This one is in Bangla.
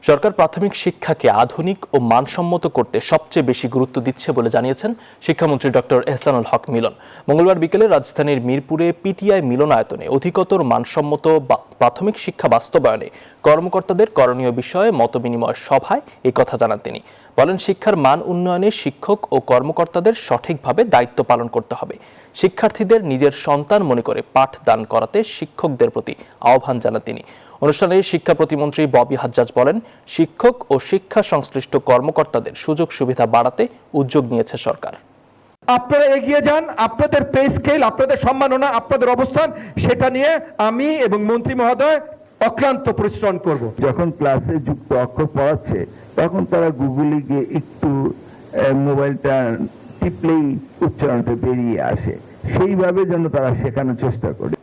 সরকার প্রাথমিক শিক্ষাকে আধুনিক ও মানসম্মত করতে সবচেয়ে বেশি গুরুত্ব দিচ্ছে বলে জানিয়েছেন শিক্ষামন্ত্রী ডক্টর এহসানুল হক মিলন। মঙ্গলবার বিকেলে রাজধানীর মিরপুরে পিটিআই মিলনায়তনে অধিকতর মানসম্মত প্রাথমিক শিক্ষা বাস্তবায়নে কর্মকর্তাদের করণীয় বিষয়ে মতবিনিময় সভায় কথা জানান তিনি। বলেন, শিক্ষার মান উন্নয়নে শিক্ষক ও কর্মকর্তাদের সঠিকভাবে দায়িত্ব পালন করতে হবে। শিক্ষার্থীদের নিজের সন্তান মনে করে পাঠদান করাতে শিক্ষকদের প্রতি আহ্বান জানান তিনি। অনুষ্ঠানে শিক্ষা প্রতিমন্ত্রী ববি হাজ্জাজ বলেন, শিক্ষক ও শিক্ষা সংশ্লিষ্ট কর্মকর্তাদের সুযোগ সুবিধা বাড়াতে উদ্যোগ নিয়েছে সরকার। আপনারা এগিয়ে যান, আপনাদের পে স্কেল, আপনাদের সম্মাননা, আপনাদের অবস্থান, সেটা নিয়ে আমি এবং মন্ত্রী মহোদয় অক্লান্ত পরিশ্রম করব। যখন ক্লাসে যুক্ত অক্ষর পড়াচ্ছে তখন তারা গুগলে গিয়ে একটু মোবাইলটা টিপলেই উচ্চারণটা বেরিয়ে আসে, সেইভাবে যেন তারা শেখানোর চেষ্টা করে।